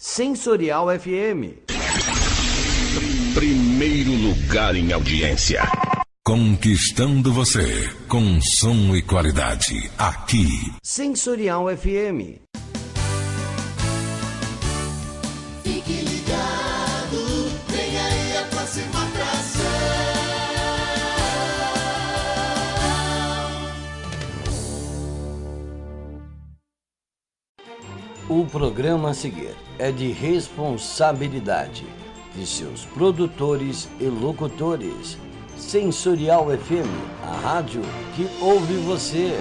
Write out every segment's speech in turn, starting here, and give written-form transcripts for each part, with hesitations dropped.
Sensorial FM. Primeiro lugar em audiência. Conquistando você com som e qualidade. Aqui. Sensorial FM. Fique ligado, vem aí a próxima atração. O programa a seguir é de responsabilidade de seus produtores e locutores. Sensorial FM, a rádio que ouve você.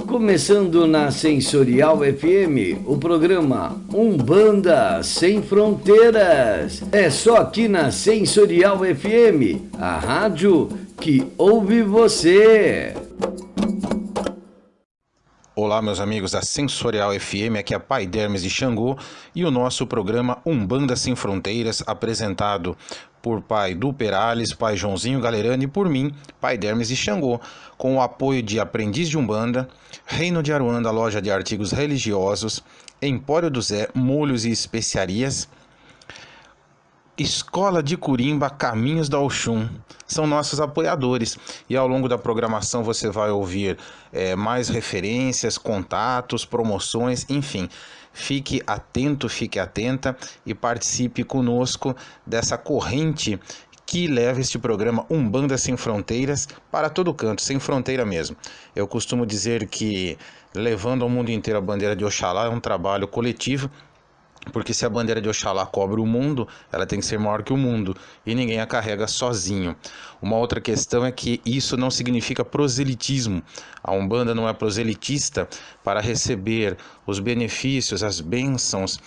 Começando na Sensorial FM, o programa Umbanda Sem Fronteiras. É só aqui na Sensorial FM, a rádio que ouve você. Olá, meus amigos da Sensorial FM, aqui é Pai Dermes de Xangô e o nosso programa Umbanda Sem Fronteiras, apresentado por Pai Du Perales, Pai Joãozinho Galerani e por mim, Pai Dermes de Xangô, com o apoio de Aprendiz de Umbanda, Reino de Aruanda, loja de artigos religiosos, Empório do Zé, molhos e especiarias, Escola de Curimba, Caminhos da Oxum, são nossos apoiadores e ao longo da programação você vai ouvir mais referências, contatos, promoções, enfim. Fique atento, fique atenta e participe conosco dessa corrente que leva este programa Umbanda Sem Fronteiras para todo canto, sem fronteira mesmo. Eu costumo dizer que levando ao mundo inteiro a bandeira de Oxalá é um trabalho coletivo, porque se a bandeira de Oxalá cobre o mundo, ela tem que ser maior que o mundo, e ninguém a carrega sozinho. Uma outra questão é que isso não significa proselitismo. A Umbanda não é proselitista para receber os benefícios, as bênçãos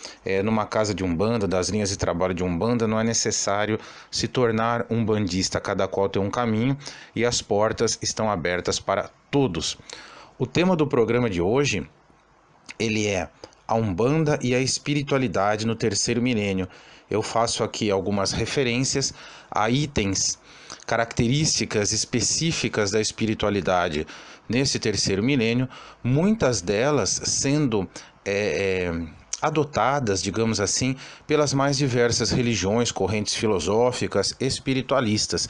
numa casa de Umbanda, das linhas de trabalho de Umbanda. Não é necessário se tornar umbandista, cada qual tem um caminho, e as portas estão abertas para todos. O tema do programa de hoje, ele é a Umbanda e a espiritualidade no terceiro milênio. Eu faço aqui algumas referências a itens, características específicas da espiritualidade nesse terceiro milênio, muitas delas sendo adotadas, digamos assim, pelas mais diversas religiões, correntes filosóficas, espiritualistas.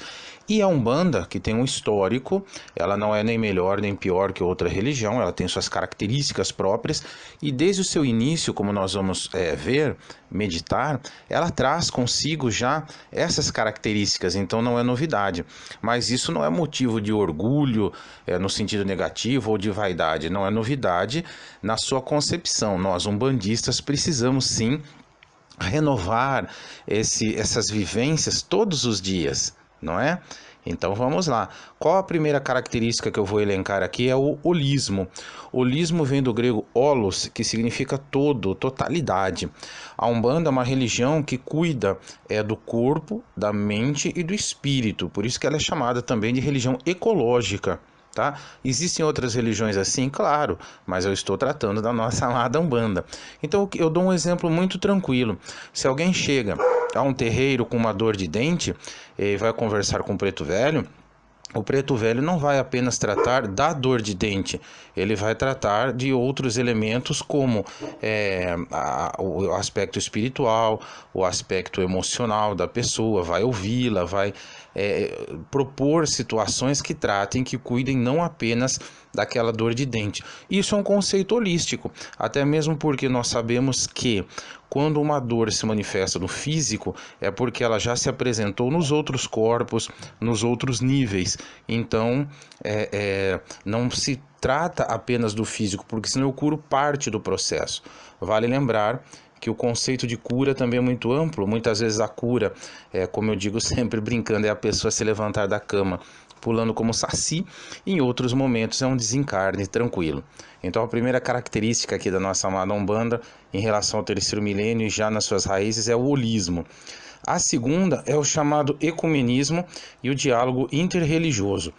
E a Umbanda, que tem um histórico, ela não é nem melhor nem pior que outra religião, ela tem suas características próprias, e desde o seu início, como nós vamos ver, meditar, ela traz consigo já essas características, então não é novidade. Mas isso não é motivo de orgulho, no sentido negativo, ou de vaidade, não é novidade na sua concepção. Nós, umbandistas, precisamos sim renovar essas vivências todos os dias, não é? Então vamos lá. Qual a primeira característica que eu vou elencar aqui? É o holismo. Holismo vem do grego holos, que significa todo, totalidade. A Umbanda é uma religião que cuida do corpo, da mente e do espírito. Por isso que ela é chamada também de religião ecológica. Tá? Existem outras religiões assim, claro, mas eu estou tratando da nossa amada Umbanda. Então eu dou um exemplo muito tranquilo. Se alguém chega a um terreiro com uma dor de dente e vai conversar com o preto velho, o preto velho não vai apenas tratar da dor de dente, ele vai tratar de outros elementos como o aspecto espiritual, o aspecto emocional da pessoa, vai ouvi-la, vai propor situações que tratem, que cuidem não apenas daquela dor de dente. Isso é um conceito holístico, até mesmo porque nós sabemos que quando uma dor se manifesta no físico, é porque ela já se apresentou nos outros corpos, nos outros níveis. Então, não se trata apenas do físico, porque senão eu curo parte do processo. Vale lembrar que o conceito de cura também é muito amplo. Muitas vezes a cura, como eu digo sempre brincando, é a pessoa se levantar da cama pulando como saci, e em outros momentos é um desencarne tranquilo. Então a primeira característica aqui da nossa amada Umbanda em relação ao terceiro milênio e já nas suas raízes é o holismo. A segunda é o chamado ecumenismo e o diálogo interreligioso.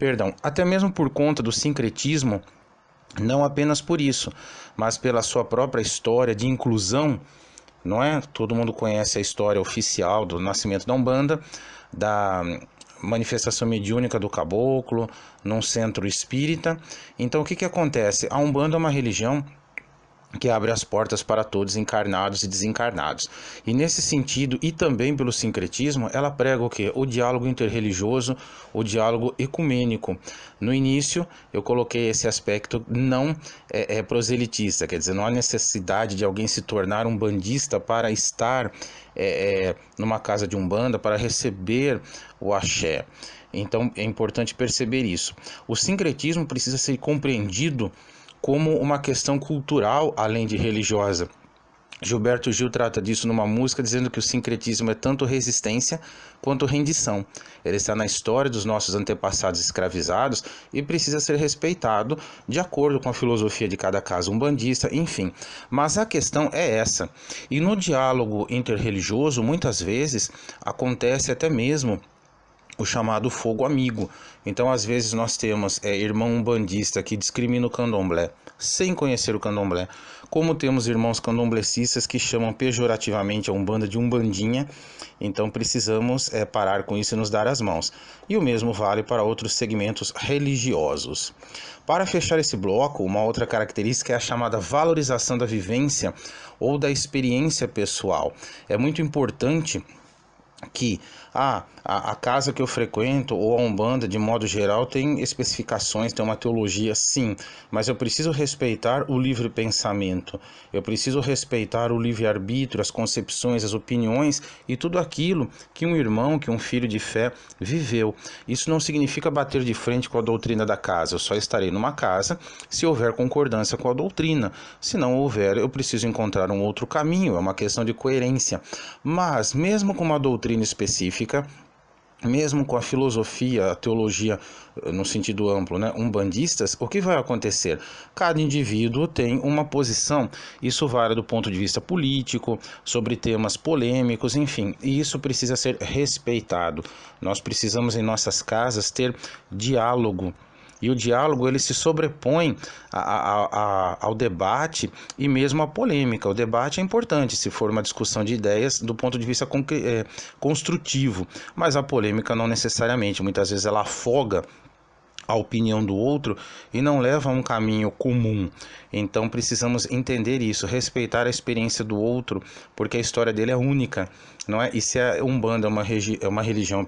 Perdão, até mesmo por conta do sincretismo, não apenas por isso, mas pela sua própria história de inclusão, não é? Todo mundo conhece a história oficial do nascimento da Umbanda, da manifestação mediúnica do caboclo, num centro espírita. Então o que acontece? A Umbanda é uma religião que abre as portas para todos, encarnados e desencarnados. E nesse sentido, e também pelo sincretismo, ela prega o quê? O diálogo interreligioso, o diálogo ecumênico. No início, eu coloquei esse aspecto não proselitista, quer dizer, não há necessidade de alguém se tornar um bandista para estar numa casa de Umbanda, para receber o axé. Então, é importante perceber isso. O sincretismo precisa ser compreendido como uma questão cultural, além de religiosa. Gilberto Gil trata disso numa música, dizendo que o sincretismo é tanto resistência quanto rendição. Ele está na história dos nossos antepassados escravizados e precisa ser respeitado de acordo com a filosofia de cada casa umbandista, enfim. Mas a questão é essa. E no diálogo interreligioso, muitas vezes, acontece até mesmo o chamado fogo amigo. Então, às vezes, nós temos irmão umbandista que discrimina o candomblé, sem conhecer o candomblé, como temos irmãos candomblecistas que chamam pejorativamente a Umbanda de umbandinha. Então, precisamos parar com isso e nos dar as mãos. E o mesmo vale para outros segmentos religiosos. Para fechar esse bloco, uma outra característica é a chamada valorização da vivência ou da experiência pessoal. É muito importante que a casa que eu frequento ou a Umbanda, de modo geral, tem especificações, tem uma teologia, sim, mas eu preciso respeitar o livre pensamento, eu preciso respeitar o livre-arbítrio, as concepções, as opiniões e tudo aquilo que um irmão, que um filho de fé viveu. Isso não significa bater de frente com a doutrina da casa, eu só estarei numa casa se houver concordância com a doutrina. Se não houver, eu preciso encontrar um outro caminho, é uma questão de coerência. Mas, mesmo com uma doutrina específica, mesmo com a filosofia, a teologia no sentido amplo, umbandistas, o que vai acontecer? Cada indivíduo tem uma posição, isso vale do ponto de vista político, sobre temas polêmicos, enfim, e isso precisa ser respeitado. Nós precisamos em nossas casas ter diálogo. E o diálogo ele se sobrepõe ao debate e mesmo à polêmica. O debate é importante se for uma discussão de ideias do ponto de vista construtivo, mas a polêmica não necessariamente. Muitas vezes ela afoga a opinião do outro e não leva a um caminho comum. Então precisamos entender isso, respeitar a experiência do outro, porque a história dele é única, não é? E se a Umbanda é uma religião,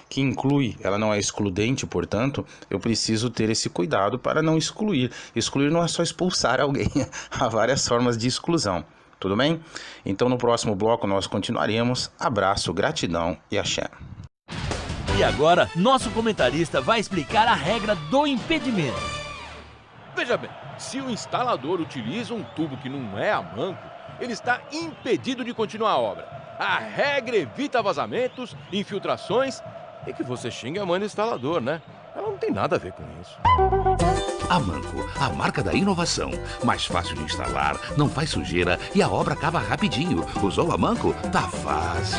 que inclui, ela não é excludente, portanto, eu preciso ter esse cuidado para não excluir. Excluir não é só expulsar alguém, há várias formas de exclusão. Tudo bem? Então no próximo bloco nós continuaremos. Abraço, gratidão e axé. E agora, nosso comentarista vai explicar a regra do impedimento. Veja bem, se o instalador utiliza um tubo que não é a manco, ele está impedido de continuar a obra. A regra evita vazamentos, infiltrações e que você xingue a mãe do instalador, né? Ela não tem nada a ver com isso. A Manco, a marca da inovação. Mais fácil de instalar, não faz sujeira e a obra acaba rapidinho. Usou a Manco? Tá fácil.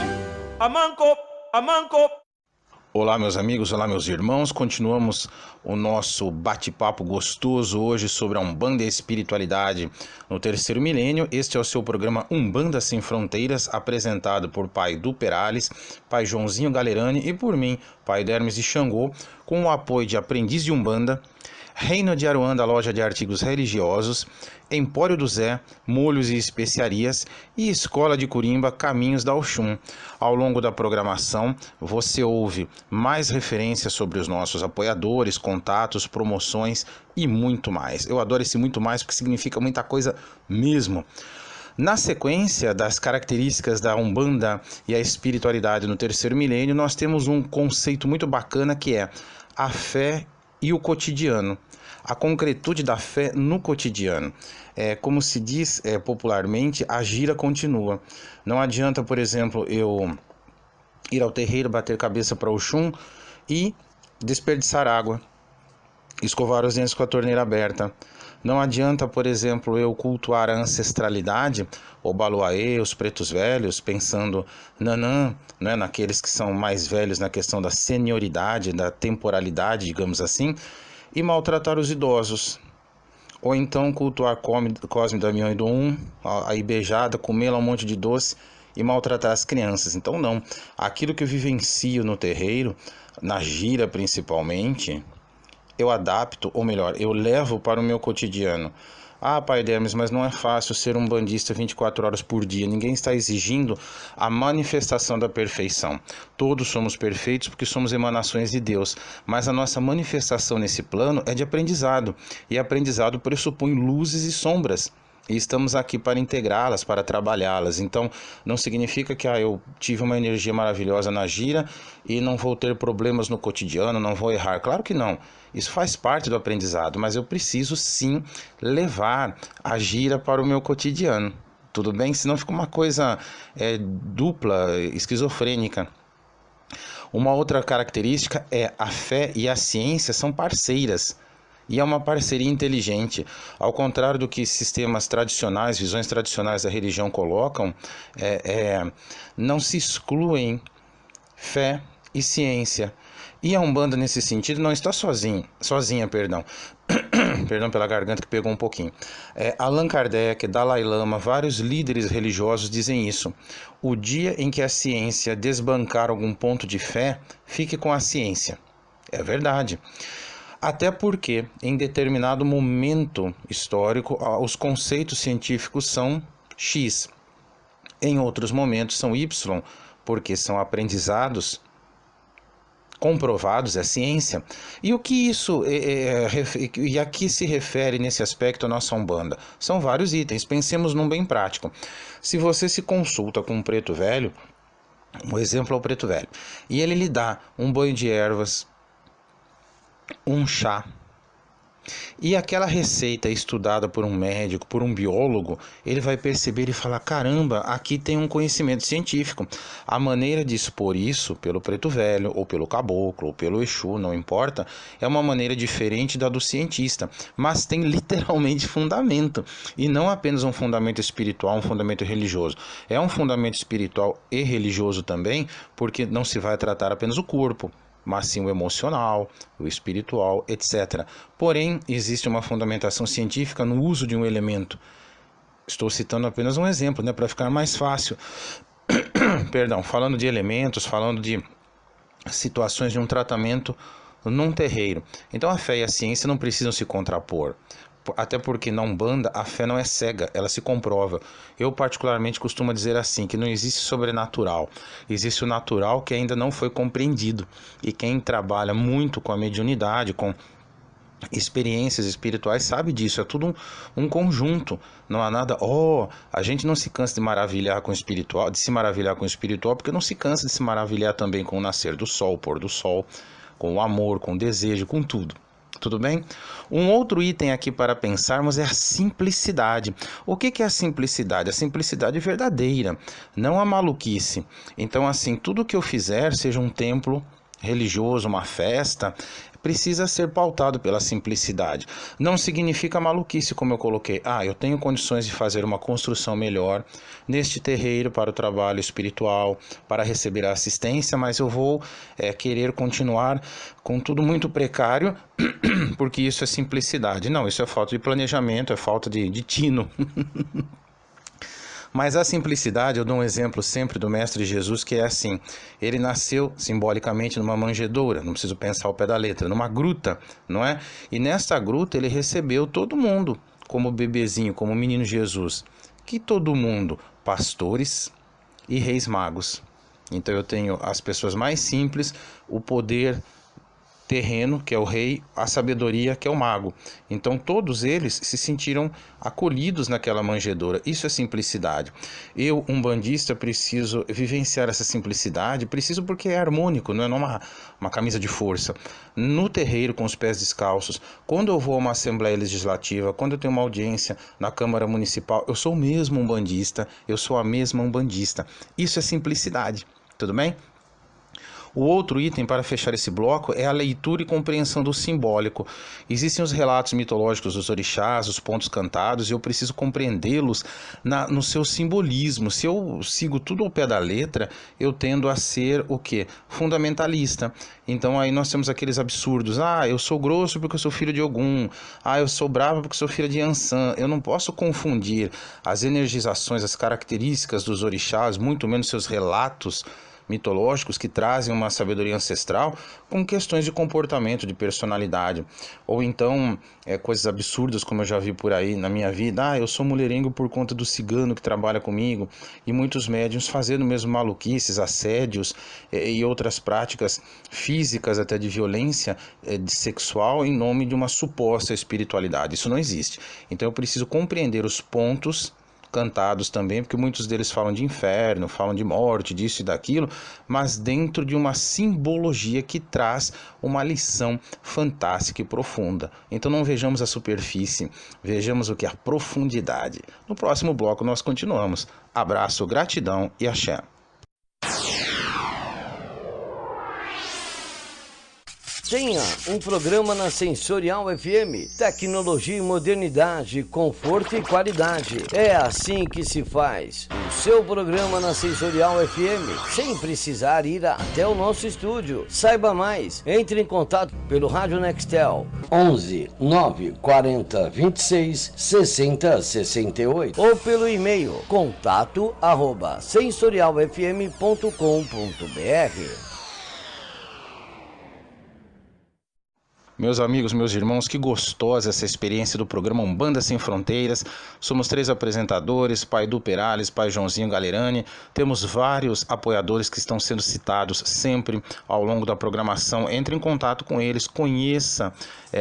A Manco! Olá meus amigos, olá meus irmãos, continuamos o nosso bate-papo gostoso hoje sobre a Umbanda e a espiritualidade no terceiro milênio. Este é o seu programa Umbanda Sem Fronteiras, apresentado por Pai Du Perales, Pai Joãozinho Galerani e por mim, Pai Dermes de Xangô, com o apoio de Aprendiz de Umbanda, Reino de Aruanda, loja de artigos religiosos, Empório do Zé, molhos e especiarias e Escola de Curimba, Caminhos da Oxum. Ao longo da programação, você ouve mais referências sobre os nossos apoiadores, contatos, promoções e muito mais. Eu adoro esse muito mais porque significa muita coisa mesmo. Na sequência das características da Umbanda e a espiritualidade no terceiro milênio, nós temos um conceito muito bacana que é a fé e o cotidiano, a concretude da fé no cotidiano. Como se diz popularmente, a gira continua. Não adianta, por exemplo, eu ir ao terreiro, bater cabeça para Oxum e desperdiçar água, escovar os dentes com a torneira aberta. Não adianta, por exemplo, eu cultuar a ancestralidade, o Baluaê, os pretos velhos, pensando naqueles que são mais velhos na questão da senioridade, da temporalidade, digamos assim, e maltratar os idosos. Ou então cultuar Cosme, Damião e Dom, a Ibejada, comê-la um monte de doce e maltratar as crianças. Então não, aquilo que eu vivencio no terreiro, na gira principalmente, eu adapto, ou melhor, eu levo para o meu cotidiano. Ah, Pai Demis, mas não é fácil ser um bandista 24 horas por dia. Ninguém está exigindo a manifestação da perfeição. Todos somos perfeitos porque somos emanações de Deus. Mas a nossa manifestação nesse plano é de aprendizado. E aprendizado pressupõe luzes e sombras. E estamos aqui para integrá-las, para trabalhá-las. Então, não significa que eu tive uma energia maravilhosa na gira e não vou ter problemas no cotidiano, não vou errar. Claro que não. Isso faz parte do aprendizado, mas eu preciso sim levar a gira para o meu cotidiano. Tudo bem? Senão fica uma coisa dupla, esquizofrênica. Uma outra característica é a fé e a ciência são parceiras. E é uma parceria inteligente. Ao contrário do que sistemas tradicionais, visões tradicionais da religião colocam, não se excluem fé e ciência. E a Umbanda, nesse sentido, não está sozinha, perdão. Perdão pela garganta que pegou um pouquinho. Allan Kardec, Dalai Lama, vários líderes religiosos dizem isso. O dia em que a ciência desbancar algum ponto de fé, fique com a ciência. É verdade. Até porque, em determinado momento histórico, os conceitos científicos são X. Em outros momentos são Y, porque são aprendizados comprovados, é ciência. E o que isso e a que se refere nesse aspecto a nossa Umbanda? São vários itens. Pensemos num bem prático. Se você se consulta com um preto velho, o exemplo é o preto velho, e ele lhe dá um banho de ervas, um chá, e aquela receita estudada por um médico, por um biólogo, ele vai perceber e falar: caramba, aqui tem um conhecimento científico. A maneira de expor isso pelo preto velho, ou pelo caboclo, ou pelo Exu, não importa, é uma maneira diferente da do cientista, mas tem literalmente fundamento, e não apenas um fundamento espiritual, um fundamento religioso. É um fundamento espiritual e religioso também, porque não se vai tratar apenas o corpo, mas sim o emocional, o espiritual, etc. Porém, existe uma fundamentação científica no uso de um elemento. Estou citando apenas um exemplo, para ficar mais fácil. Perdão, falando de elementos, falando de situações de um tratamento num terreiro. Então a fé e a ciência não precisam se contrapor. Até porque na Umbanda a fé não é cega, ela se comprova. Eu particularmente costumo dizer assim, que não existe sobrenatural, existe o natural que ainda não foi compreendido. E quem trabalha muito com a mediunidade, com experiências espirituais, sabe disso, é tudo um conjunto. Não há nada, a gente não se cansa de maravilhar com o espiritual, porque não se cansa de se maravilhar também com o nascer do sol, o pôr do sol, com o amor, com o desejo, com tudo. Tudo bem? Um outro item aqui para pensarmos é a simplicidade. O que é a simplicidade? A simplicidade verdadeira, não a maluquice. Então, assim, tudo que eu fizer, seja um templo religioso, uma festa, precisa ser pautado pela simplicidade. Não significa maluquice, como eu coloquei. Eu tenho condições de fazer uma construção melhor neste terreiro para o trabalho espiritual, para receber a assistência, mas eu vou querer continuar com tudo muito precário, porque isso é simplicidade. Não, isso é falta de planejamento, é falta de tino. Mas a simplicidade, eu dou um exemplo sempre do Mestre Jesus, que é assim: ele nasceu simbolicamente numa manjedoura, não preciso pensar ao pé da letra, numa gruta, não é? E nessa gruta ele recebeu todo mundo como bebezinho, como menino Jesus. Que todo mundo? Pastores e reis magos. Então eu tenho as pessoas mais simples, o poder terreno, que é o rei, a sabedoria, que é o mago. Então todos eles se sentiram acolhidos naquela manjedoura. Isso é simplicidade. Eu, umbandista, preciso vivenciar essa simplicidade, preciso porque é harmônico, não é uma camisa de força. No terreiro, com os pés descalços, quando eu vou a uma assembleia legislativa, quando eu tenho uma audiência na Câmara Municipal, eu sou o mesmo umbandista, eu sou a mesma umbandista. Isso é simplicidade, tudo bem? O outro item para fechar esse bloco é a leitura e compreensão do simbólico. Existem os relatos mitológicos dos orixás, os pontos cantados, e eu preciso compreendê-los no seu simbolismo. Se eu sigo tudo ao pé da letra, eu tendo a ser o quê? Fundamentalista. Então aí nós temos aqueles absurdos. Eu sou grosso porque eu sou filho de Ogum. Eu sou bravo porque sou filho de Ansan. Eu não posso confundir as energizações, as características dos orixás, muito menos seus relatos mitológicos que trazem uma sabedoria ancestral, com questões de comportamento, de personalidade. Ou então coisas absurdas, como eu já vi por aí na minha vida. Eu sou mulherengo por conta do cigano que trabalha comigo. E muitos médiuns fazendo mesmo maluquices, assédios e outras práticas físicas, até de violência sexual, em nome de uma suposta espiritualidade. Isso não existe. Então eu preciso compreender os pontos cantados também, porque muitos deles falam de inferno, falam de morte, disso e daquilo, mas dentro de uma simbologia que traz uma lição fantástica e profunda. Então não vejamos a superfície, vejamos o que é a profundidade. No próximo bloco nós continuamos. Abraço, gratidão e axé. Tenha um programa na Sensorial FM. Tecnologia e modernidade, conforto e qualidade. É assim que se faz. O seu programa na Sensorial FM, sem precisar ir até o nosso estúdio. Saiba mais. Entre em contato pelo Rádio Nextel 11 940 26 60 68 ou pelo e-mail contato@sensorialfm.com.br. Meus amigos, meus irmãos, que gostosa essa experiência do programa Umbanda Sem Fronteiras. Somos 3 apresentadores, Pai Du Perales, Pai Joãozinho Galerani. Temos vários apoiadores que estão sendo citados sempre ao longo da programação. Entre em contato com eles, conheça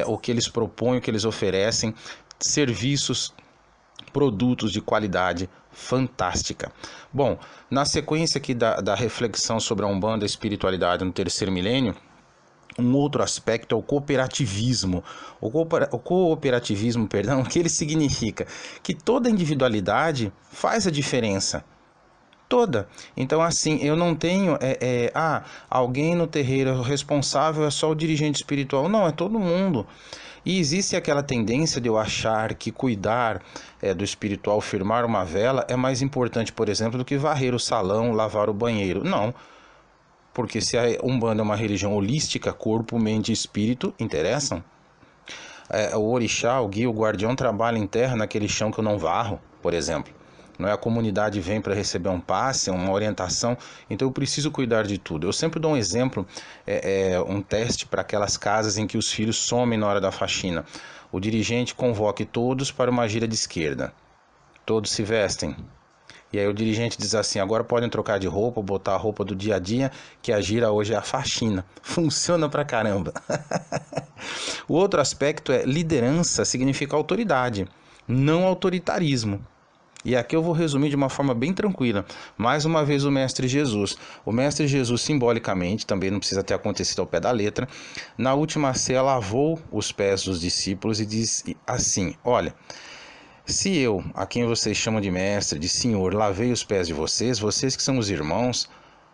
o que eles propõem, o que eles oferecem, serviços, produtos de qualidade fantástica. Bom, na sequência aqui da reflexão sobre a Umbanda e a espiritualidade no terceiro milênio, um outro aspecto é o cooperativismo. O cooperativismo, o que ele significa? Que toda individualidade faz a diferença. Toda. Então, assim, eu não tenho alguém no terreiro responsável, é só o dirigente espiritual. Não, é todo mundo. E existe aquela tendência de eu achar que cuidar do espiritual, firmar uma vela, é mais importante, por exemplo, do que varrer o salão, lavar o banheiro. Não. Porque se a Umbanda é uma religião holística, corpo, mente e espírito interessam. O orixá, o guia, o guardião trabalha em terra naquele chão que eu não varro, por exemplo. Não é? A comunidade vem para receber um passe, uma orientação, então eu preciso cuidar de tudo. Eu sempre dou um exemplo, um teste para aquelas casas em que os filhos somem na hora da faxina. O dirigente convoque todos para uma gira de esquerda. Todos se vestem. E aí o dirigente diz assim: agora podem trocar de roupa, botar a roupa do dia a dia, que a gira hoje é a faxina. Funciona pra caramba. O outro aspecto é liderança, significa autoridade, não autoritarismo. E aqui eu vou resumir de uma forma bem tranquila. Mais uma vez o Mestre Jesus. O Mestre Jesus, simbolicamente, também não precisa ter acontecido ao pé da letra, na última ceia lavou os pés dos discípulos e diz assim: olha, se eu, a quem vocês chamam de mestre, de senhor, lavei os pés de vocês, vocês que são os irmãos,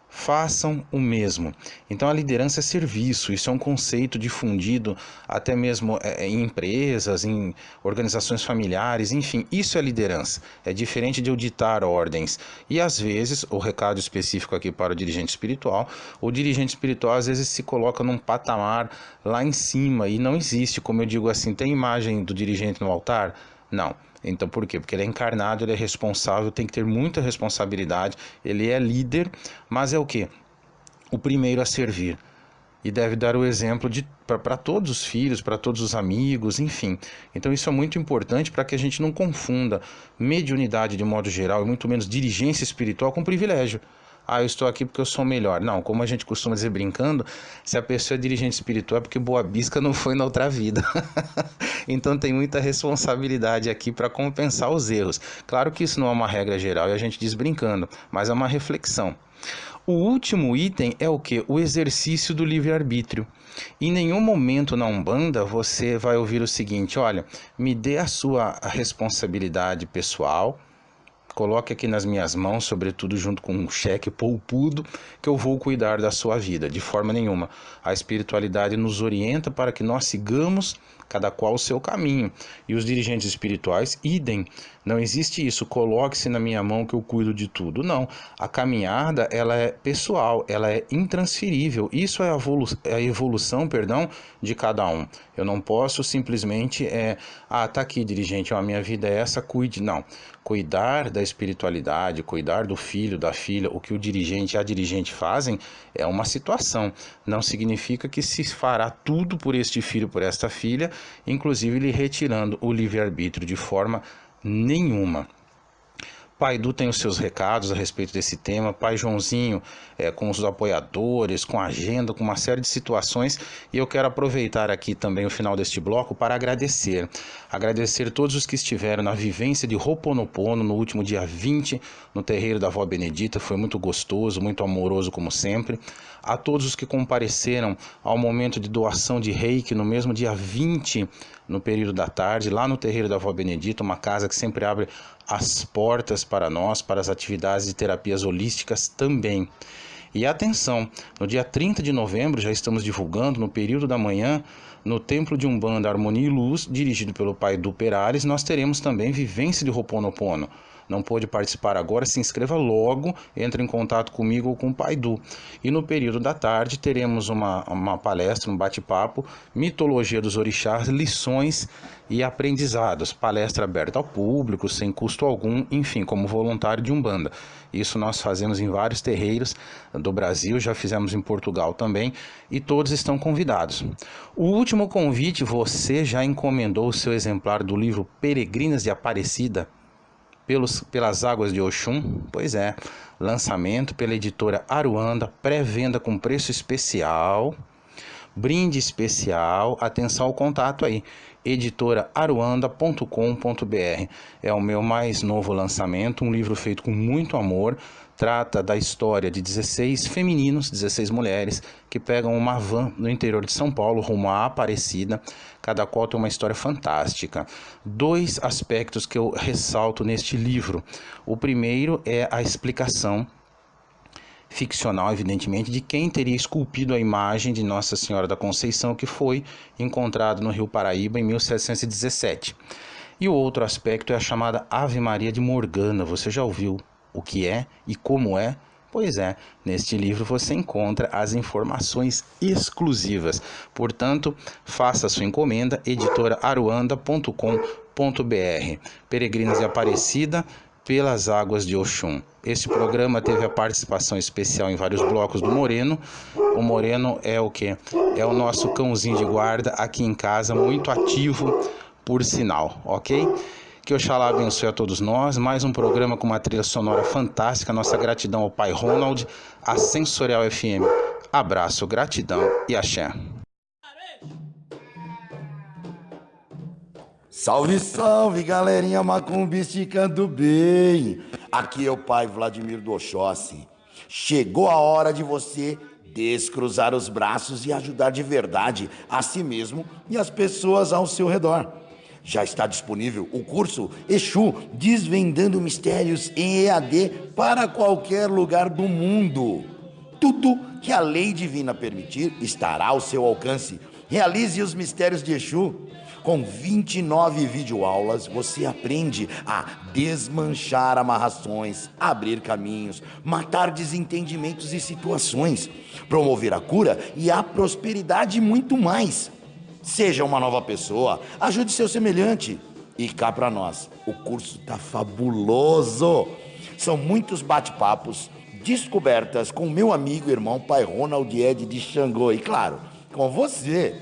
façam o mesmo. Então a liderança é serviço, isso é um conceito difundido até mesmo em empresas, em organizações familiares, enfim, isso é liderança. É diferente de eu ditar ordens. E às vezes, o recado específico aqui para o dirigente espiritual, o dirigente espiritual às vezes se coloca num patamar lá em cima e não existe, como eu digo assim, tem imagem do dirigente no altar? Não. Então por quê? Porque ele é encarnado, ele é responsável, tem que ter muita responsabilidade, ele é líder, mas é o quê? O primeiro a servir. E deve dar o exemplo para todos os filhos, para todos os amigos, enfim. Então isso é muito importante para que a gente não confunda mediunidade de modo geral e muito menos dirigência espiritual com privilégio. Eu estou aqui porque eu sou melhor. Não, como a gente costuma dizer brincando, se a pessoa é dirigente espiritual é porque boa bisca não foi na outra vida. Então tem muita responsabilidade aqui para compensar os erros. Claro que isso não é uma regra geral e a gente diz brincando, mas é uma reflexão. O último item é o quê? O exercício do livre-arbítrio. Em nenhum momento na Umbanda você vai ouvir o seguinte: olha, me dê a sua responsabilidade pessoal, Coloque aqui nas minhas mãos, sobretudo junto com um cheque poupudo, que eu vou cuidar da sua vida. De forma nenhuma. A espiritualidade nos orienta para que nós sigamos cada qual o seu caminho. E os dirigentes espirituais, idem. Não existe isso, coloque-se na minha mão que eu cuido de tudo. Não, a caminhada ela é pessoal, ela é intransferível. Isso é a evolução, de cada um. Eu não posso simplesmente, tá aqui, dirigente, a minha vida é essa, cuide. Não, cuidar da espiritualidade, cuidar do filho, da filha, o que o dirigente e a dirigente fazem é uma situação. Não significa que se fará tudo por este filho, por esta filha, inclusive lhe retirando o livre-arbítrio de forma nenhuma. Pai Edu tem os seus recados a respeito desse tema, Pai Joãozinho com os apoiadores, com a agenda, com uma série de situações, e eu quero aproveitar aqui também o final deste bloco para agradecer todos os que estiveram na vivência de Ho'oponopono no último dia 20, no terreiro da Vó Benedita, foi muito gostoso, muito amoroso como sempre, a todos os que compareceram ao momento de doação de reiki no mesmo dia 20, no período da tarde, lá no terreiro da Vó Benedita, uma casa que sempre abre as portas para nós, para as atividades de terapias holísticas também. E atenção, no dia 30 de novembro, já estamos divulgando, no período da manhã, no Templo de Umbanda Harmonia e Luz, dirigido pelo Pai Edu Perales, nós teremos também vivência de Ho'oponopono. Não pôde participar agora, se inscreva logo, entre em contato comigo ou com o Pai Edu. E no período da tarde teremos uma palestra, um bate-papo, Mitologia dos Orixás, lições e aprendizados. Palestra aberta ao público, sem custo algum, enfim, como voluntário de Umbanda. Isso nós fazemos em vários terreiros do Brasil, já fizemos em Portugal também, e todos estão convidados. O último convite, você já encomendou o seu exemplar do livro Peregrinas de Aparecida? Pelas águas de Oxum? Pois é, lançamento pela editora Aruanda, pré-venda com preço especial, brinde especial, atenção ao contato aí, editoraaruanda.com.br. É o meu mais novo lançamento, um livro feito com muito amor, trata da história de 16 femininos, 16 mulheres, que pegam uma van no interior de São Paulo, rumo à Aparecida, cada qual tem uma história fantástica. 2 aspectos que eu ressalto neste livro. O primeiro é a explicação ficcional, evidentemente, de quem teria esculpido a imagem de Nossa Senhora da Conceição, que foi encontrada no Rio Paraíba em 1717. E o outro aspecto é a chamada Ave Maria de Morgana. Você já ouviu o que é e como é? Pois é, neste livro você encontra as informações exclusivas. Portanto, faça a sua encomenda, editoraaruanda.com.br. Peregrinas de Aparecida, pelas águas de Oxum. Este programa teve a participação especial em vários blocos do Moreno. O Moreno é o quê? É o nosso cãozinho de guarda aqui em casa, muito ativo, por sinal, ok? Que Oxalá abençoe a todos nós. Mais um programa com uma trilha sonora fantástica. Nossa gratidão ao Pai Ronald, a Sensorial FM. Abraço, gratidão e axé. Salve, salve, galerinha macumbística do bem. Aqui é o Pai Vladimir do Oxóssi. Chegou a hora de você descruzar os braços e ajudar de verdade a si mesmo e as pessoas ao seu redor. Já está disponível o curso Exu Desvendando Mistérios em EAD para qualquer lugar do mundo. Tudo que a lei divina permitir estará ao seu alcance. Realize os mistérios de Exu. Com 29 videoaulas, você aprende a desmanchar amarrações, abrir caminhos, matar desentendimentos e situações, promover a cura e a prosperidade e muito mais. Seja uma nova pessoa, ajude seu semelhante. E cá pra nós, o curso tá fabuloso. São muitos bate-papos, descobertas com meu amigo e irmão Pai Ronald Ed de Xangô. E claro, com você.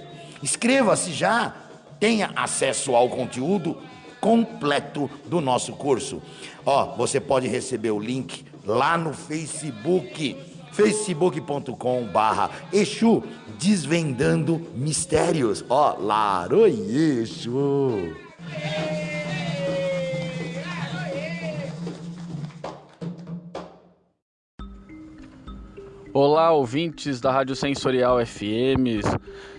Inscreva-se já. Tenha acesso ao conteúdo completo do nosso curso. Você pode receber o link lá no Facebook, facebook.com/Exu Desvendando Mistérios. Laroie Exu. Olá, ouvintes da Rádio Sensorial FM,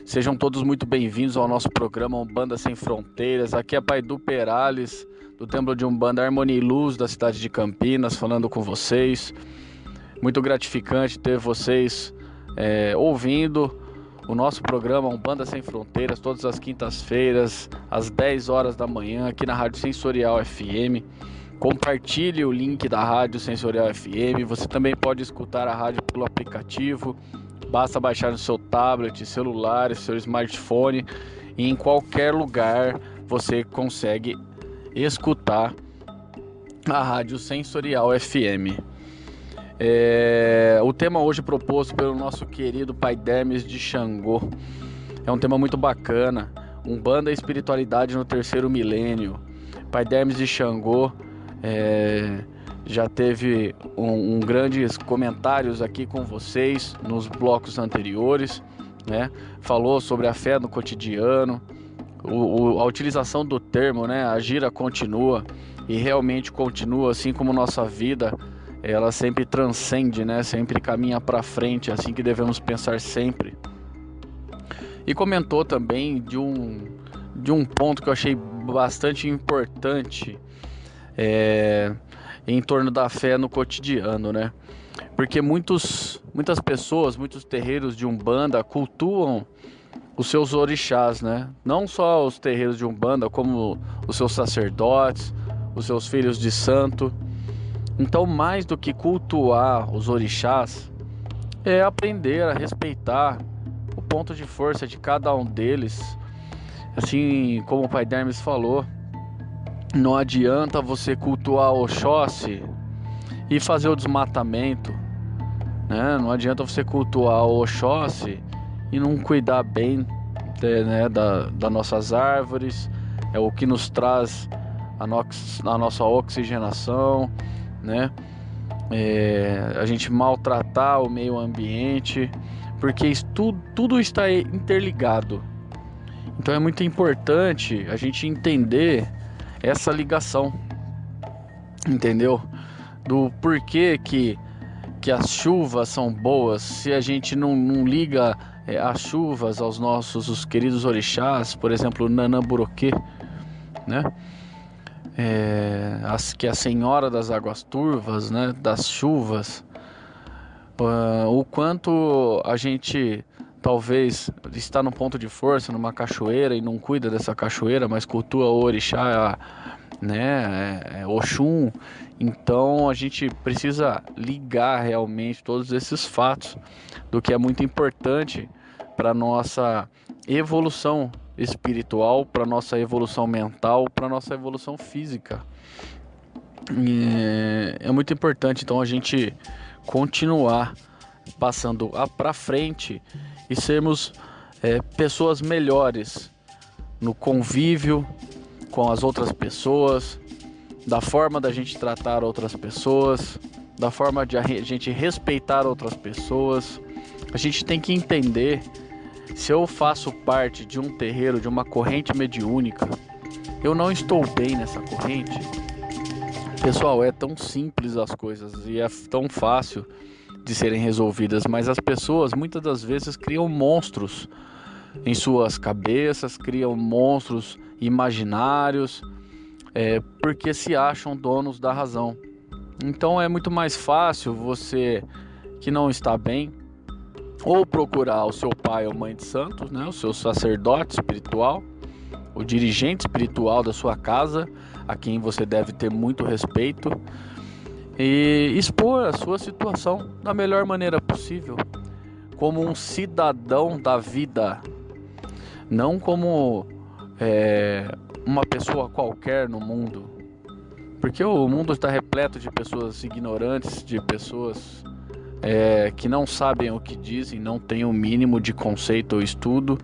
sejam todos muito bem-vindos ao nosso programa Umbanda Sem Fronteiras. Aqui é Pai Edu Perales, do Templo de Umbanda Harmonia e Luz da cidade de Campinas, falando com vocês. Muito gratificante ter vocês ouvindo o nosso programa Umbanda Sem Fronteiras, todas as quintas-feiras, às 10 horas da manhã, aqui na Rádio Sensorial FM. Compartilhe o link da Rádio Sensorial FM. Você também pode escutar a rádio pelo aplicativo. Basta baixar no seu tablet, celular, seu smartphone, e em qualquer lugar você consegue escutar a Rádio Sensorial FM. O tema hoje proposto pelo nosso querido Pai Dermes de Xangô é um tema muito bacana. Umbanda e espiritualidade no terceiro milênio. Pai Dermes de Xangô já teve grandes comentários aqui com vocês nos blocos anteriores, né? Falou sobre a fé no cotidiano, a utilização do termo, né? A gira continua, e realmente continua, assim como nossa vida, ela sempre transcende, né? Sempre caminha para frente, assim que devemos pensar sempre. E comentou também de um ponto que eu achei bastante importante, em torno da fé no cotidiano, né? Porque muitas pessoas, muitos terreiros de Umbanda cultuam os seus orixás, né? Não só os terreiros de Umbanda, como os seus sacerdotes, os seus filhos de santo. Então, mais do que cultuar os orixás, é aprender a respeitar o ponto de força de cada um deles. Assim como o Pai Dermes falou, não adianta você cultuar Oxóssi e fazer o desmatamento, né? Não adianta você cultuar o Oxóssi e não cuidar bem, né, das nossas árvores, é o que nos traz a nossa oxigenação, né? A gente maltratar o meio ambiente, porque tudo está interligado. Então é muito importante a gente entender essa ligação, entendeu? Do porquê que as chuvas são boas, se a gente não liga as chuvas aos os queridos orixás, por exemplo, o Nanamburoquê, né? Que é a Senhora das Águas Turvas, né? Das chuvas. O quanto a gente talvez está no ponto de força, numa cachoeira, e não cuida dessa cachoeira, mas cultua o orixá, né, Oxum. Então a gente precisa ligar realmente todos esses fatos, do que é muito importante para nossa evolução espiritual, para nossa evolução mental, para nossa evolução física. É muito importante então a gente continuar passando para frente e sermos pessoas melhores no convívio com as outras pessoas, da forma da gente tratar outras pessoas, da forma de a gente respeitar outras pessoas. A gente tem que entender, se eu faço parte de um terreiro, de uma corrente mediúnica, eu não estou bem nessa corrente. Pessoal, é tão simples as coisas e é tão fácil de serem resolvidas, mas as pessoas muitas das vezes criam monstros em suas cabeças, criam monstros imaginários, porque se acham donos da razão. Então é muito mais fácil você, que não está bem, ou procurar o seu pai ou mãe de santos, né, o seu sacerdote espiritual, o dirigente espiritual da sua casa, a quem você deve ter muito respeito, e expor a sua situação da melhor maneira possível, como um cidadão da vida, não como uma pessoa qualquer no mundo, porque o mundo está repleto de pessoas ignorantes, de pessoas que não sabem o que dizem, não têm o mínimo de conceito ou estudo,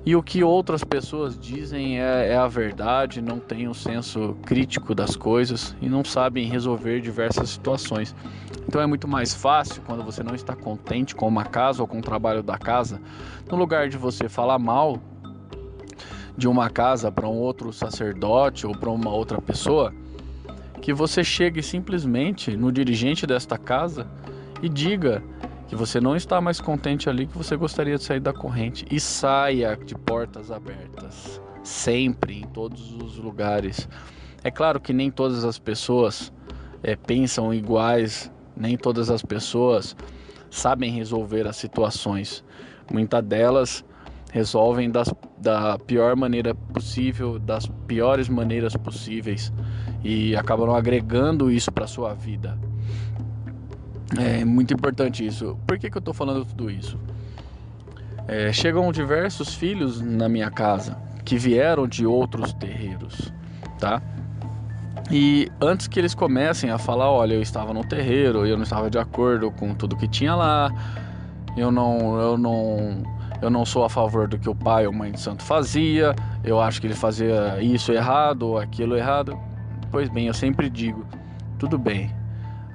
e o que outras pessoas dizem é a verdade, não têm um senso crítico das coisas e não sabem resolver diversas situações. Então é muito mais fácil, quando você não está contente com uma casa ou com o trabalho da casa, no lugar de você falar mal de uma casa para um outro sacerdote ou para uma outra pessoa, que você chegue simplesmente no dirigente desta casa e diga que você não está mais contente ali, que você gostaria de sair da corrente, e saia de portas abertas, sempre, em todos os lugares. É claro que nem todas as pessoas pensam iguais, nem todas as pessoas sabem resolver as situações. Muitas delas resolvem da pior maneira possível, das piores maneiras possíveis, e acabam agregando isso para sua vida. É muito importante isso. Por que eu estou falando tudo isso? Chegam diversos filhos na minha casa que vieram de outros terreiros, tá? E antes que eles comecem a falar, olha, eu estava no terreiro, eu não estava de acordo com tudo que tinha lá, eu não sou a favor do que o pai ou mãe de santo fazia, eu acho que ele fazia isso errado ou aquilo errado. Pois bem, eu sempre digo, tudo bem.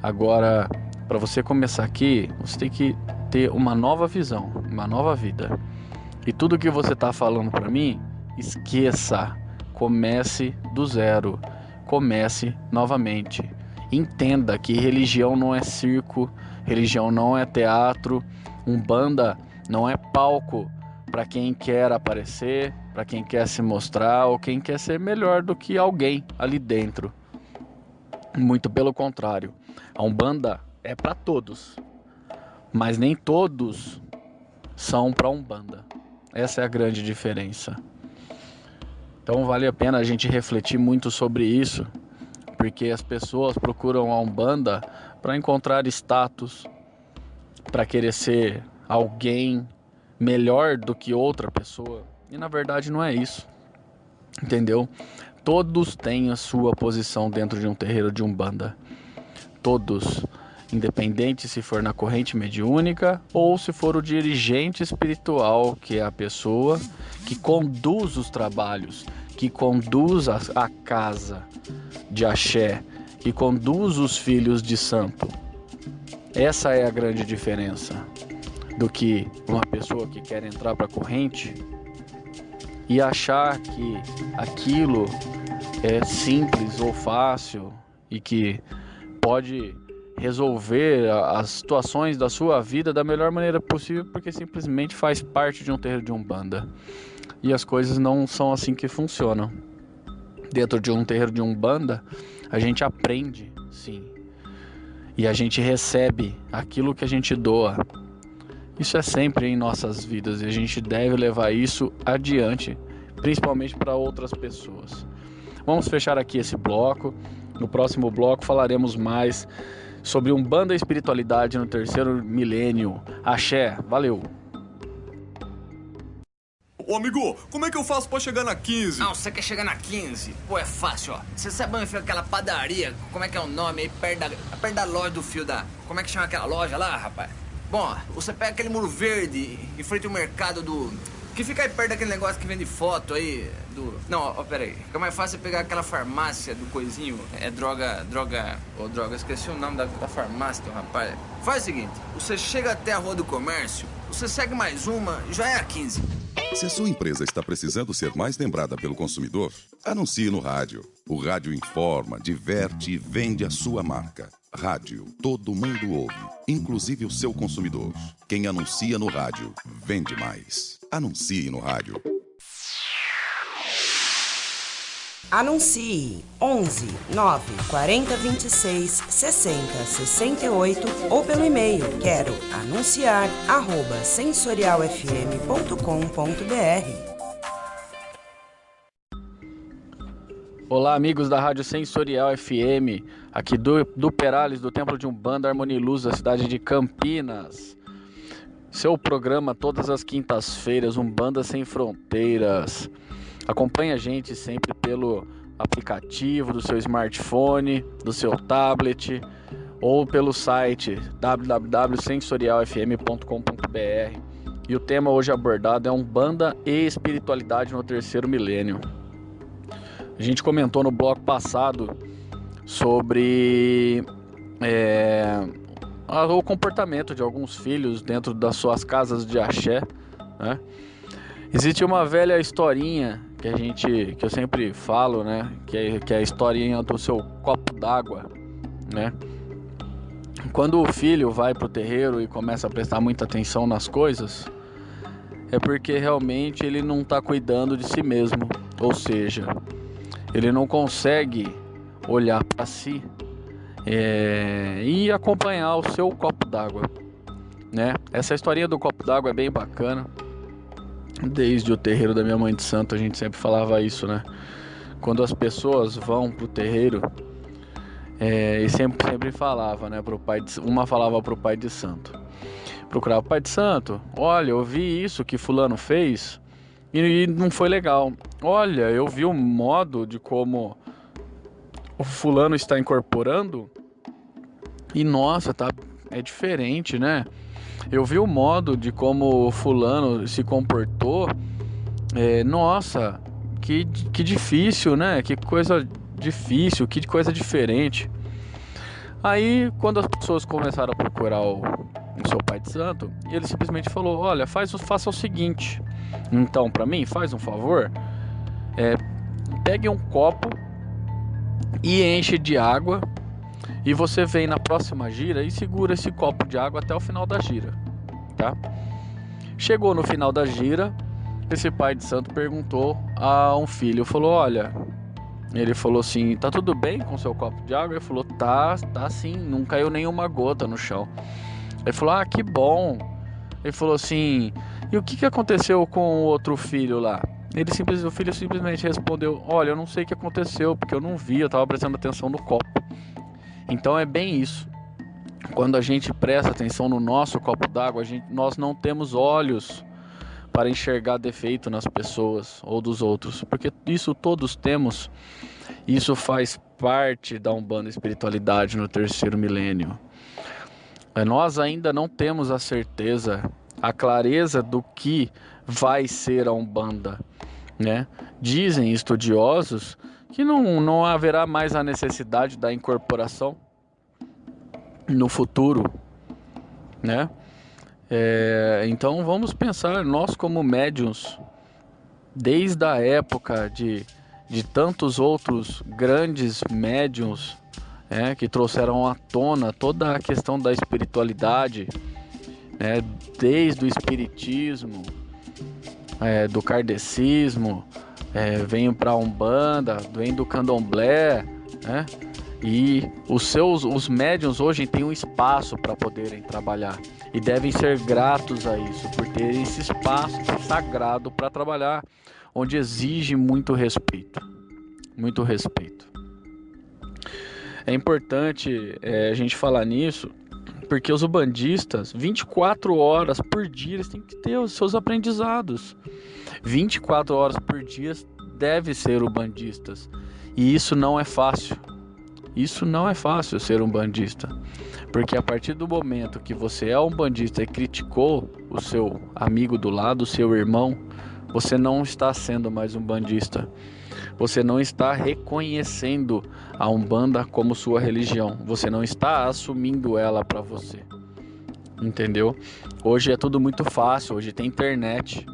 Agora, para você começar aqui, você tem que ter uma nova visão, uma nova vida. E tudo que você está falando para mim, esqueça. Comece do zero. Comece novamente. Entenda que religião não é circo, religião não é teatro, Umbanda não é palco para quem quer aparecer, para quem quer se mostrar ou quem quer ser melhor do que alguém ali dentro. Muito pelo contrário. A Umbanda é para todos, mas nem todos são para Umbanda. Essa é a grande diferença. Então vale a pena a gente refletir muito sobre isso, porque as pessoas procuram a Umbanda para encontrar status, para querer ser alguém melhor do que outra pessoa, e na verdade não é isso, entendeu? Todos têm a sua posição dentro de um terreiro de Umbanda, todos, independente se for na corrente mediúnica ou se for o dirigente espiritual, que é a pessoa que conduz os trabalhos, que conduz a casa de axé, que conduz os filhos de santo. Essa é a grande diferença do que uma pessoa que quer entrar para a corrente e achar que aquilo é simples ou fácil e que pode resolver as situações da sua vida da melhor maneira possível porque simplesmente faz parte de um terreiro de Umbanda. E as coisas não são assim que funcionam. Dentro de um terreiro de Umbanda, a gente aprende, sim. E a gente recebe aquilo que a gente doa. Isso é sempre em nossas vidas e a gente deve levar isso adiante, principalmente para outras pessoas. Vamos fechar aqui esse bloco. No próximo bloco falaremos mais sobre Umbanda e espiritualidade no terceiro milênio. Axé, valeu! Ô amigo, como é que eu faço pra chegar na 15? Não, você quer chegar na 15? Pô, é fácil, ó. Você sabe onde fica aquela padaria? Como é que é o nome aí? Perto da loja do fio da... Como é que chama aquela loja lá, rapaz? Bom, ó, você pega aquele muro verde em frente ao mercado do... Que fica aí perto daquele negócio que vende foto aí do... Não, ó, pera aí. Fica mais fácil pegar aquela farmácia do coisinho. É droga... Ô, droga, esqueci o nome da farmácia, teu rapaz. Faz o seguinte, você chega até a Rua do Comércio, você segue mais uma, já é a 15. Se a sua empresa está precisando ser mais lembrada pelo consumidor, anuncie no rádio. O rádio informa, diverte e vende a sua marca. Rádio, todo mundo ouve, inclusive o seu consumidor. Quem anuncia no rádio, vende mais. Anuncie no rádio. Anuncie 11 9 40 26 60 68 ou pelo e-mail quero anunciar @sensorialfm.com.br. Olá, amigos da Rádio Sensorial FM, aqui do Perales, do Templo de Umbanda Harmonia e Luz, da cidade de Campinas. Seu programa todas as quintas-feiras, Umbanda Sem Fronteiras. Acompanhe a gente sempre pelo aplicativo do seu smartphone, do seu tablet ou pelo site www.sensorialfm.com.br. E o tema hoje abordado é Umbanda e espiritualidade no terceiro milênio. A gente comentou no bloco passado sobre o comportamento de alguns filhos dentro das suas casas de axé, né? Existe uma velha historinha que eu sempre falo, né? Que é a historinha do seu copo d'água, né? Quando o filho vai pro terreiro e começa a prestar muita atenção nas coisas, é porque realmente ele não está cuidando de si mesmo. Ou seja, ele não consegue olhar para si e acompanhar o seu copo d'água, né? Essa historinha do copo d'água é bem bacana. Desde o terreiro da minha mãe de santo a gente sempre falava isso, né? Quando as pessoas vão pro terreiro, e sempre falava, né, uma falava pro pai de santo, procurava o pai de santo: olha, eu vi isso que fulano fez e não foi legal. Olha, eu vi o modo de como o fulano está incorporando e nossa, é diferente, né? Eu vi o modo de como o fulano se comportou, nossa, que difícil, né? Que coisa difícil, que coisa diferente. Aí, quando as pessoas começaram a procurar o seu pai de santo, ele simplesmente falou: olha, faça o seguinte, então, para mim, faz um favor, pegue um copo e enche de água, e você vem na próxima gira e segura esse copo de água até o final da gira, tá? Chegou no final da gira, esse pai de santo perguntou a um filho, falou: olha, ele falou assim: tá tudo bem com o seu copo de água? Ele falou: tá sim, não caiu nenhuma gota no chão. Ele falou: ah, que bom. Ele falou assim: e o que aconteceu com o outro filho lá? O filho simplesmente respondeu: olha, eu não sei o que aconteceu, porque eu não vi, eu estava prestando atenção no copo. Então é bem isso. Quando a gente presta atenção no nosso copo d'água, nós não temos olhos para enxergar defeito nas pessoas ou dos outros, porque isso todos temos. Isso faz parte da Umbanda Espiritualidade no terceiro milênio. Nós ainda não temos a certeza, a clareza do que vai ser a Umbanda, né? Dizem estudiosos que não haverá mais a necessidade da incorporação no futuro, né? Então vamos pensar, nós como médiuns, desde a época de tantos outros grandes médiuns, que trouxeram à tona toda a questão da espiritualidade, desde o espiritismo, do kardecismo, vem para a Umbanda, vem do candomblé, né? E os médiuns hoje têm um espaço para poderem trabalhar e devem ser gratos a isso, por terem esse espaço sagrado para trabalhar, onde exige muito respeito. Muito respeito. É importante a gente falar nisso, porque os umbandistas, 24 horas por dia, eles têm que ter os seus aprendizados. 24 horas por dia deve ser umbandistas. E isso não é fácil. Isso não é fácil ser umbandista. Porque a partir do momento que você é umbandista e criticou o seu amigo do lado, o seu irmão, você não está sendo mais umbandista. Você não está reconhecendo a Umbanda como sua religião. Você não está assumindo ela para você. Entendeu? Hoje é tudo muito fácil. Hoje tem internet.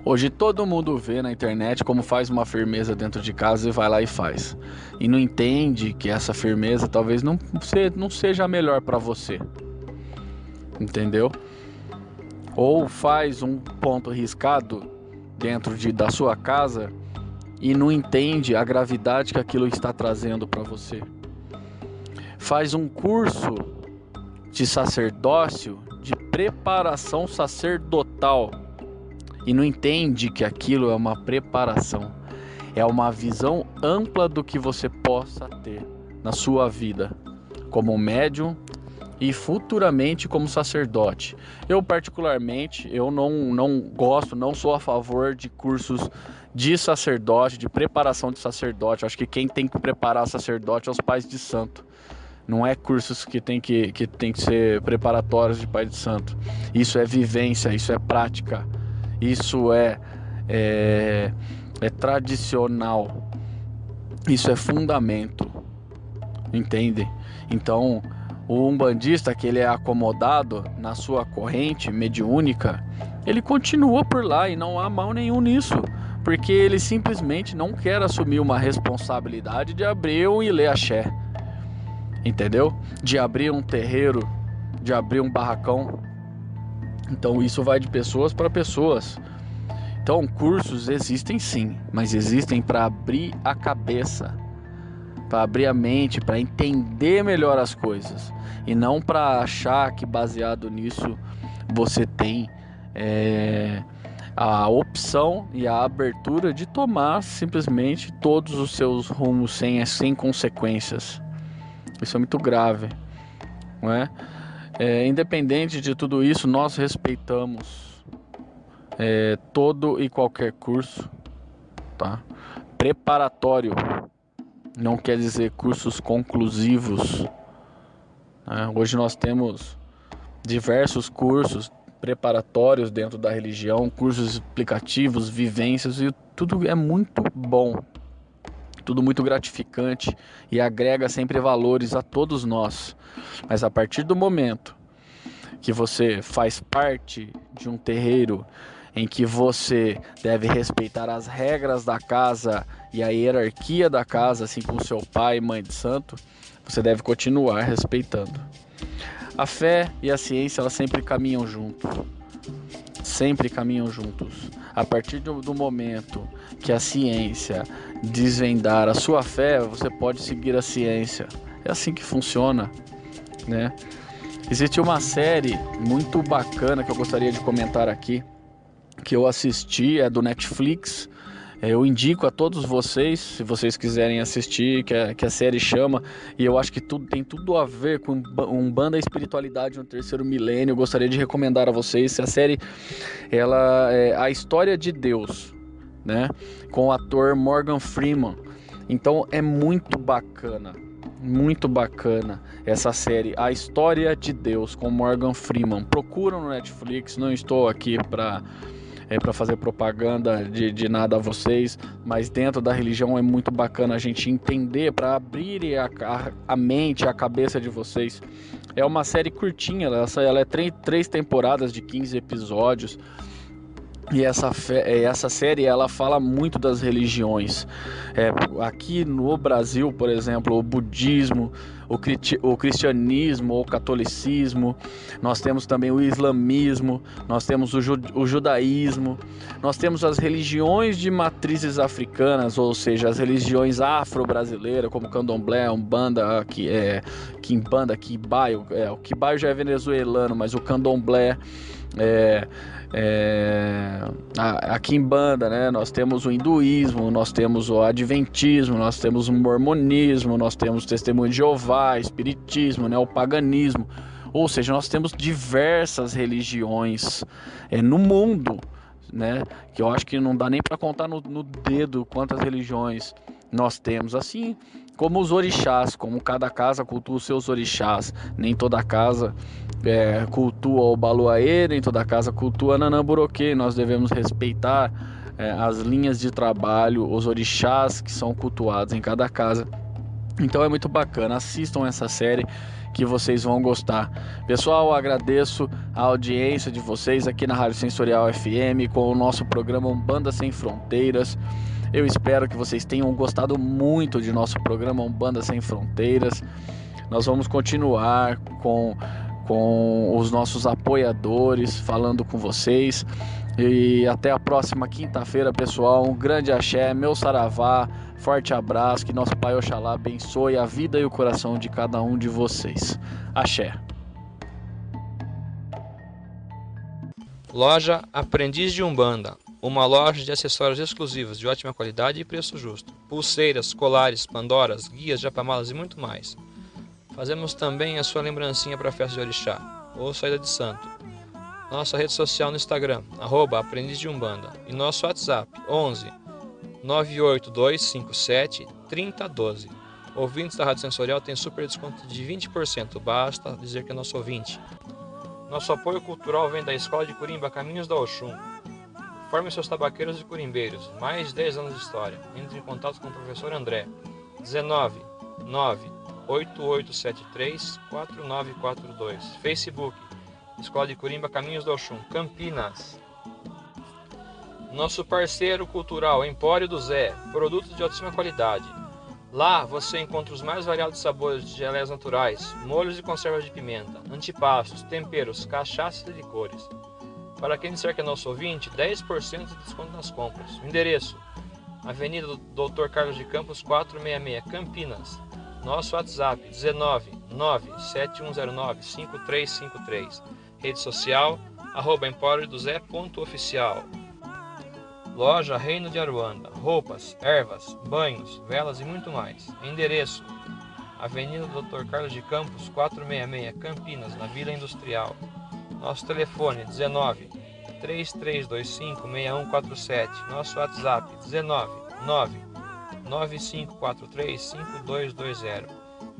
Hoje todo mundo vê na internet como faz uma firmeza dentro de casa e vai lá e faz. E não entende que essa firmeza talvez não seja a melhor para você. Entendeu? Ou faz um ponto riscado dentro da sua casa e não entende a gravidade que aquilo está trazendo para você. Faz um curso de sacerdócio, de preparação sacerdotal, e não entende que aquilo é uma preparação, é uma visão ampla do que você possa ter na sua vida como médium e futuramente como sacerdote. Eu particularmente, não gosto, não sou a favor de cursos de sacerdote, de preparação de sacerdote. Eu acho que quem tem que preparar sacerdote é os pais de santo. Não é cursos que tem que ser preparatórios de pai de santo. Isso é vivência, isso é prática. Isso é tradicional, isso é fundamento, entende? Então, o umbandista que ele é acomodado na sua corrente mediúnica, ele continua por lá e não há mal nenhum nisso, porque ele simplesmente não quer assumir uma responsabilidade de abrir um ilê axé, entendeu? De abrir um terreiro, de abrir um barracão. Então isso vai de pessoas para pessoas. Então, cursos existem sim, mas existem para abrir a cabeça, para abrir a mente, para entender melhor as coisas, e não para achar que baseado nisso você tem a opção e a abertura de tomar simplesmente todos os seus rumos sem consequências. Isso é muito grave, não é? Independente de tudo isso, nós respeitamos todo e qualquer curso, tá? Preparatório não quer dizer cursos conclusivos, né? Hoje nós temos diversos cursos preparatórios dentro da religião, cursos explicativos, vivências, e tudo é muito bom, tudo muito gratificante e agrega sempre valores a todos nós. Mas a partir do momento que você faz parte de um terreiro em que você deve respeitar as regras da casa e a hierarquia da casa, assim como seu pai e mãe de santo, você deve continuar respeitando. A fé e a ciência, elas sempre caminham juntos. Sempre caminham juntos. A partir do momento que a ciência desvendar a sua fé, você pode seguir a ciência. É assim que funciona, né? Existe uma série muito bacana que eu gostaria de comentar aqui, que eu assisti, é do Netflix. Eu indico a todos vocês, se vocês quiserem assistir, que a série chama, e eu acho que tem tudo a ver com Umbanda e espiritualidade no terceiro milênio. Eu gostaria de recomendar a vocês. A série, ela é A História de Deus, né? Com o ator Morgan Freeman. Então é muito bacana essa série, A História de Deus, com Morgan Freeman. Procuram no Netflix. Não estou aqui para fazer propaganda de nada a vocês, mas dentro da religião é muito bacana a gente entender, para abrir a mente, a cabeça de vocês. É uma série curtinha, ela é 3 temporadas de 15 episódios, e essa série, ela fala muito das religiões. Aqui no Brasil, por exemplo, o budismo, o cristianismo, o catolicismo, nós temos também o islamismo, nós temos o judaísmo, nós temos as religiões de matrizes africanas, ou seja, as religiões afro-brasileiras, como Candomblé, Umbanda, Quimbanda, Quibaio. O Quibaio já é venezuelano, mas o Candomblé a Quimbanda, né? Nós temos o hinduísmo, nós temos o adventismo, nós temos o mormonismo, nós temos o testemunho de Jeová, espiritismo, né? O paganismo. Ou seja, nós temos diversas religiões no mundo, né? Que eu acho que não dá nem para contar no dedo quantas religiões nós temos. Assim como os orixás, como cada casa cultua os seus orixás. Nem toda casa cultua o Baluaê, nem toda casa cultua Nanamburoquê. Nós devemos respeitar as linhas de trabalho, os orixás que são cultuados em cada casa. Então é muito bacana, assistam essa série que vocês vão gostar. Pessoal, agradeço a audiência de vocês aqui na Rádio Sensorial FM com o nosso programa Umbanda Sem Fronteiras. Eu espero que vocês tenham gostado muito de nosso programa Umbanda Sem Fronteiras. Nós vamos continuar com os nossos apoiadores, falando com vocês. E até a próxima quinta-feira, pessoal. Um grande axé, meu saravá, forte abraço. Que nosso Pai Oxalá abençoe a vida e o coração de cada um de vocês. Axé. Loja Aprendiz de Umbanda. Uma loja de acessórios exclusivos de ótima qualidade e preço justo. Pulseiras, colares, pandoras, guias, japamalas e muito mais. Fazemos também a sua lembrancinha para a festa de orixá ou saída de santo. Nossa rede social no Instagram, @Aprendiz de Umbanda. E nosso WhatsApp, 11 98257 3012. Ouvintes da Rádio Sensorial tem super desconto de 20%, basta dizer que é nosso ouvinte. Nosso apoio cultural vem da Escola de Curimba Caminhos da Oxum. Forme seus tabaqueiros e curimbeiros, mais de 10 anos de história. Entre em contato com o professor André, 19 98873 4942. Facebook, Escola de Curimba Caminhos do Oxum, Campinas. Nosso parceiro cultural, Empório do Zé, produtos de altíssima qualidade. Lá você encontra os mais variados sabores de geleias naturais, molhos e conservas de pimenta, antipastos, temperos, cachaças e licores. Para quem disser que é nosso ouvinte, 10% de desconto nas compras. O endereço: Avenida Dr. Carlos de Campos 466, Campinas. Nosso WhatsApp: 19971095353. Rede social: @emporiodozé.oficial. Loja Reino de Aruanda. Roupas, ervas, banhos, velas e muito mais. Endereço: Avenida Dr. Carlos de Campos 466, Campinas, na Vila Industrial. Nosso telefone: 19-3325-6147. Nosso WhatsApp: 199-9543-5220.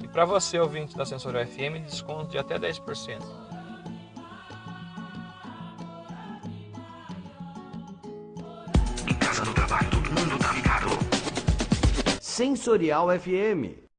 E para você, ouvinte da Sensorial FM, desconto de até 10%. Em casa, no trabalho, todo mundo tá ligado. Sensorial FM.